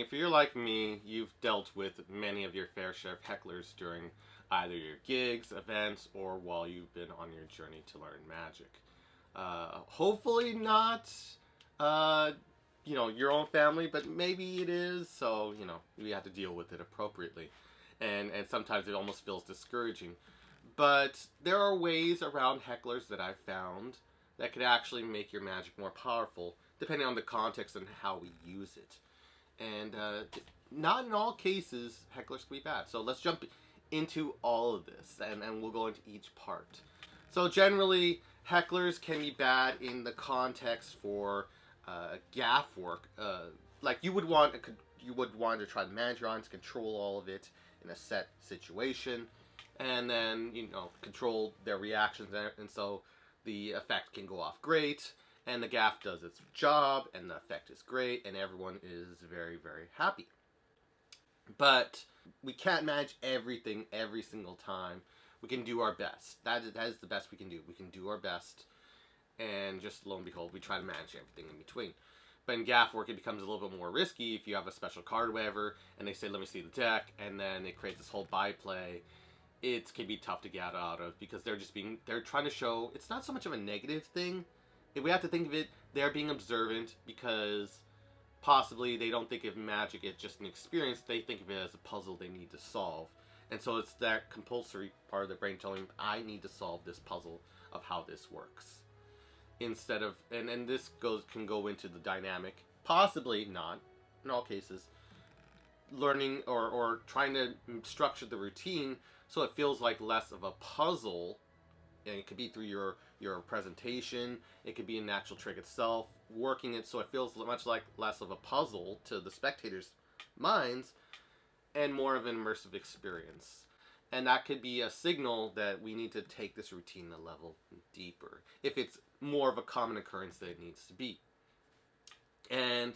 if you're like me, you've dealt with many of your fair share of hecklers during either your gigs, events, or while you've been on your journey to learn magic. Hopefully not, uh, your own family, but maybe it is. So we have to deal with it appropriately, and sometimes it almost feels discouraging. But there are ways around hecklers that I've found that could actually make your magic more powerful, depending on the context and how we use it. And not in all cases, hecklers can be bad. So let's jump into all of this, and we'll go into each part. So generally, hecklers can be bad in the context for gaff work. Like you would want to try to manage your audience, control all of it in a set situation, and then control their reactions, and so the effect can go off great, and the gaff does its job, and the effect is great, and everyone is very, very happy. But we can't manage everything every single time. We can do our best. That is the best we can do. We can do our best, and just lo and behold, we try to manage everything in between. But in gaff work, it becomes a little bit more risky if you have a special card or whatever, and they say, let me see the deck, and then it creates this whole byplay. It can be tough to get out of, because they're trying to show, it's not so much of a negative thing. If we have to think of it, they're being observant because possibly they don't think of magic as just an experience, they think of it as a puzzle they need to solve. And so it's that compulsory part of the brain telling them, I need to solve this puzzle of how this works. Instead of, and this can go into the dynamic, possibly not, in all cases, learning or trying to structure the routine so it feels like less of a puzzle. And it could be through your presentation, it could be an actual trick itself, working it so it feels much like less of a puzzle to the spectators' minds and more of an immersive experience. And that could be a signal that we need to take this routine a level deeper, if it's more of a common occurrence than it needs to be. And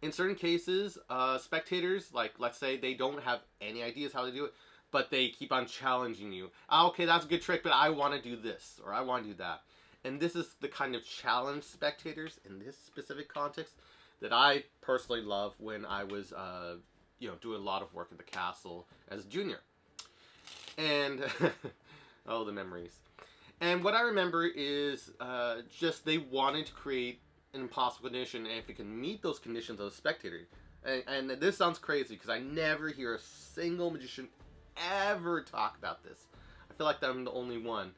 in certain cases, spectators, like let's say they don't have any ideas how to do it, but they keep on challenging you. Okay, that's a good trick, but I want to do this, or I want to do that. And this is the kind of challenge spectators in this specific context that I personally love when I was, doing a lot of work at the castle as a junior. And, oh, the memories. And what I remember is just they wanted to create an impossible condition, and if it can meet those conditions as a spectator. And this sounds crazy, because I never hear a single magician ever talk about this. I feel like I'm the only one,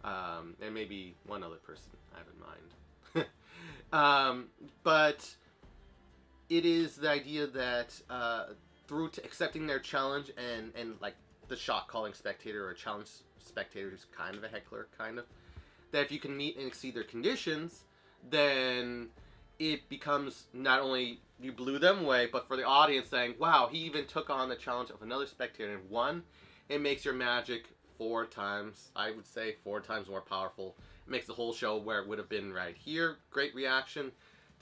and maybe one other person I have in mind. But it is the idea that through accepting their challenge and like the shot calling spectator or challenge spectator who's kind of a heckler, that if you can meet and exceed their conditions, then it becomes not only you blew them away, but for the audience saying, wow, he even took on the challenge of another spectator and won. It makes your magic 4 times, I would say 4 times more powerful. It makes the whole show where it would have been right here, great reaction,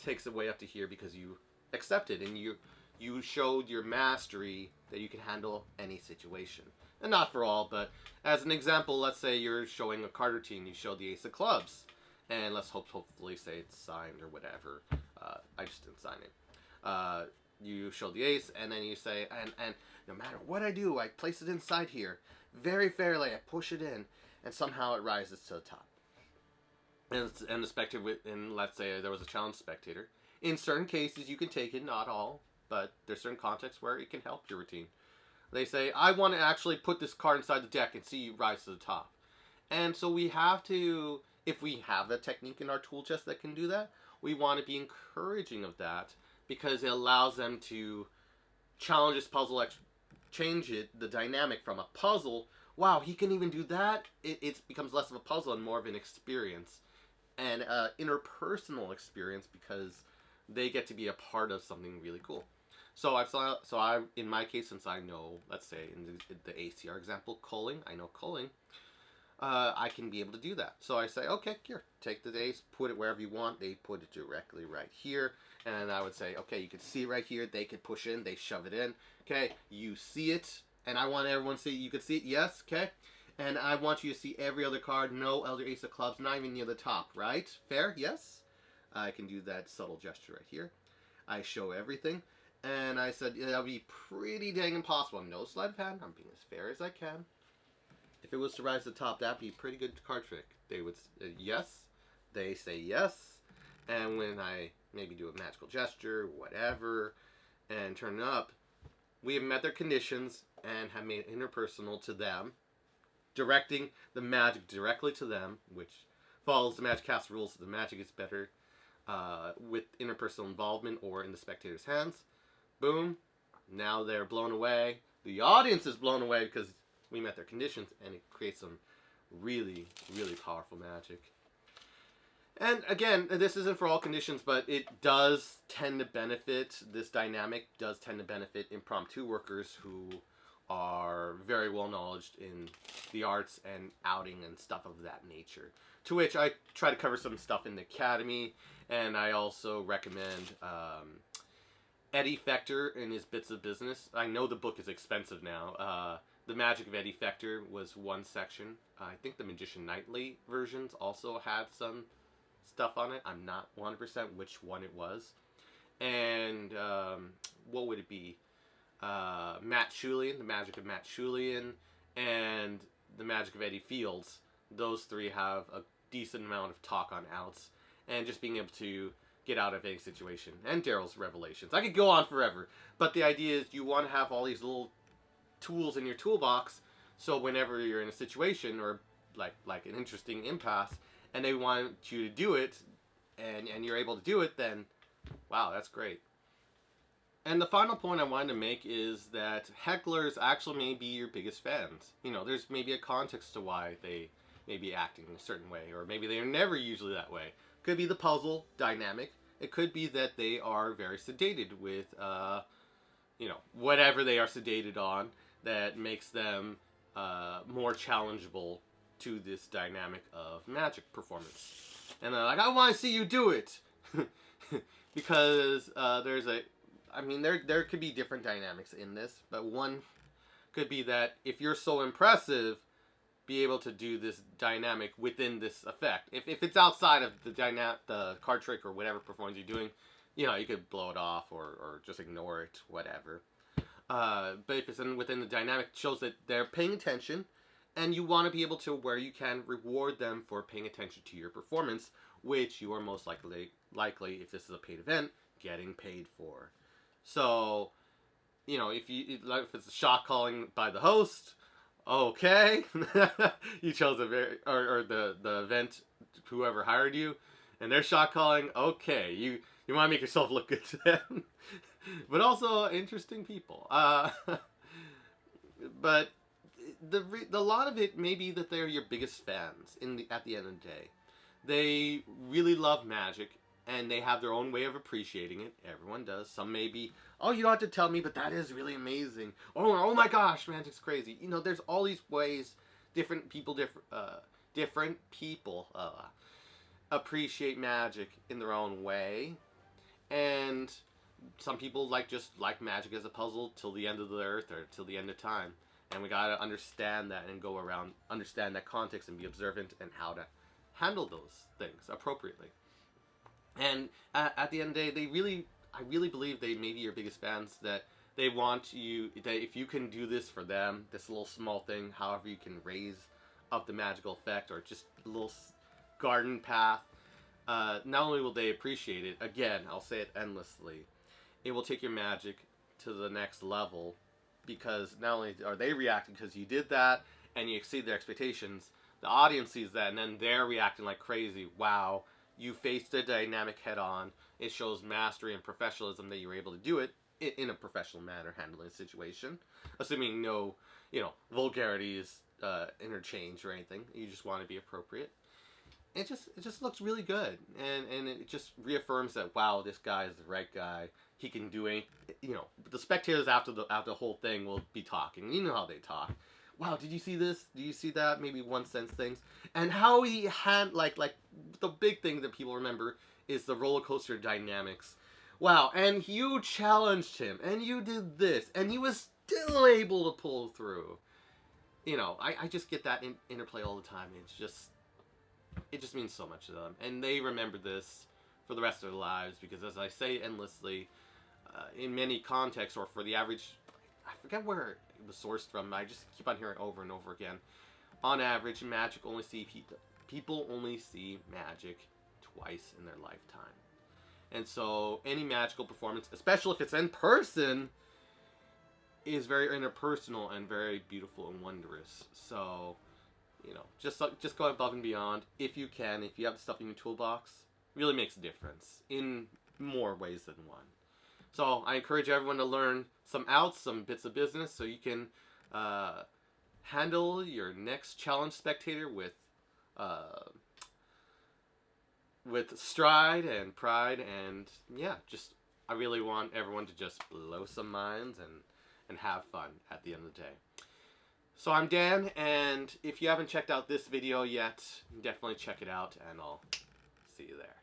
takes it way up to here because you accepted and you showed your mastery that you can handle any situation. And not for all, but as an example, let's say you're showing a card routine, you show the ace of clubs, and let's hopefully say it's signed or whatever. I just didn't sign it. You show the ace, and then you say, and no matter what I do, I place it inside here. Very fairly, I push it in, and somehow it rises to the top. And the spectator, and let's say there was a challenge spectator. In certain cases, you can take it, not all, but there's certain contexts where it can help your routine. They say, I want to actually put this card inside the deck and see you rise to the top. And so we have to, if we have a technique in our tool chest that can do that, we want to be encouraging of that, because it allows them to challenge this puzzle, change it, the dynamic from a puzzle. Wow, he can even do that. It becomes less of a puzzle and more of an experience, and interpersonal experience, because they get to be a part of something really cool. So I in my case, since I know, let's say in the ACR example, culling, I know culling. I can be able to do that. So I say, okay, here, take the ace, put it wherever you want. They put it directly right here. And I would say, okay, you can see it right here. They could push in, they shove it in. Okay, you see it, and I want everyone to see it. You can see it, yes, okay? And I want you to see every other card, no elder ace of clubs, not even near the top, right? Fair, yes? I can do that subtle gesture right here. I show everything. And I said, yeah, that would be pretty dang impossible. No sleight of hand. I'm being as fair as I can. If it was to rise to the top, that'd be a pretty good card trick. They would say yes. They say yes. And when I maybe do a magical gesture, whatever, and turn it up, we have met their conditions and have made it interpersonal to them, directing the magic directly to them, which follows the Magic Cast rules. The magic is better with interpersonal involvement or in the spectator's hands. Boom. Now they're blown away. The audience is blown away because we met their conditions, and it creates some really, really powerful magic. And again, this isn't for all conditions, but it does tend to benefit, this dynamic does tend to benefit impromptu workers who are very well knowledged in the arts and outing and stuff of that nature. To which I try to cover some stuff in the Academy, and I also recommend Eddie Fector in his Bits of Business. I know the book is expensive now. The Magic of Eddie Fector was one section. I think the Magician Nightly versions also had some stuff on it. I'm not 100% which one it was. And what would it be? Matt Schulian, The Magic of Matt Schulian, and The Magic of Eddie Fields. Those three have a decent amount of talk on outs and just being able to get out of any situation. And Daryl's revelations. I could go on forever, but the idea is you want to have all these little tools in your toolbox, so whenever you're in a situation or like an interesting impasse and they want you to do it and you're able to do it, then wow, that's great. And the final point I wanted to make is that hecklers actually may be your biggest fans. You know, there's maybe a context to why they may be acting in a certain way, or maybe they are never usually that way. Could be the puzzle dynamic. It could be that they are very sedated with, you know, whatever they are sedated on that makes them more challengeable to this dynamic of magic performance. And they're like, I want to see you do it! Because there's a... I mean, there could be different dynamics in this, but one could be that if you're so impressive, be able to do this dynamic within this effect. If it's outside of the card trick or whatever performance you're doing, you know, you could blow it off or just ignore it, whatever. But if it's within the dynamic, it shows that they're paying attention, and you want to be able to, where you can, reward them for paying attention to your performance, which you are most likely, if this is a paid event, getting paid for. So, you know, if it's a shot calling by the host, okay, you chose or the event, whoever hired you, and they're shot calling, okay, you want to make yourself look good to them, but also interesting people. But the lot of it may be that they're your biggest fans at the end of the day. They really love magic, and they have their own way of appreciating it. Everyone does. Some may be, oh, you don't have to tell me, but that is really amazing. Oh my gosh, magic's crazy. You know, there's all these ways different people appreciate magic in their own way. And some people just like magic as a puzzle till the end of the earth or till the end of time. And we gotta understand that and go around, understand that context and be observant and how to handle those things appropriately. And at the end of the day, I really believe they may be your biggest fans, that they want you, that if you can do this for them, this little small thing, however you can raise up the magical effect, or just a little garden path, not only will they appreciate it, again, I'll say it endlessly, it will take your magic to the next level, because not only are they reacting because you did that, and you exceed their expectations, the audience sees that, and then they're reacting like crazy. Wow. You faced the dynamic head on. It shows mastery and professionalism that you were able to do it in a professional manner, handling the situation, assuming no, vulgarities interchange or anything. You just want to be appropriate. It just looks really good, and it just reaffirms that, wow, this guy is the right guy. He can do anything. The spectators after the whole thing will be talking. You know how they talk. Wow, did you see this? Did you see that? Maybe one sense things. And how he had, like the big thing that people remember is the roller coaster dynamics. Wow, and you challenged him, and you did this, and he was still able to pull through. I just get that interplay all the time. It just means so much to them. And they remember this for the rest of their lives, because as I say endlessly, in many contexts, or for the average, I forget where it was sourced from. I just keep on hearing it over and over again. On average, people only see magic twice in their lifetime. And so any magical performance, especially if it's in person, is very interpersonal and very beautiful and wondrous. So, you know, just go above and beyond if you can. If you have the stuff in your toolbox, it really makes a difference in more ways than one. So I encourage everyone to learn some outs, some bits of business, so you can handle your next challenge spectator with stride and pride. And yeah, just I really want everyone to just blow some minds and have fun at the end of the day. So I'm Dan, and if you haven't checked out this video yet, definitely check it out, and I'll see you there.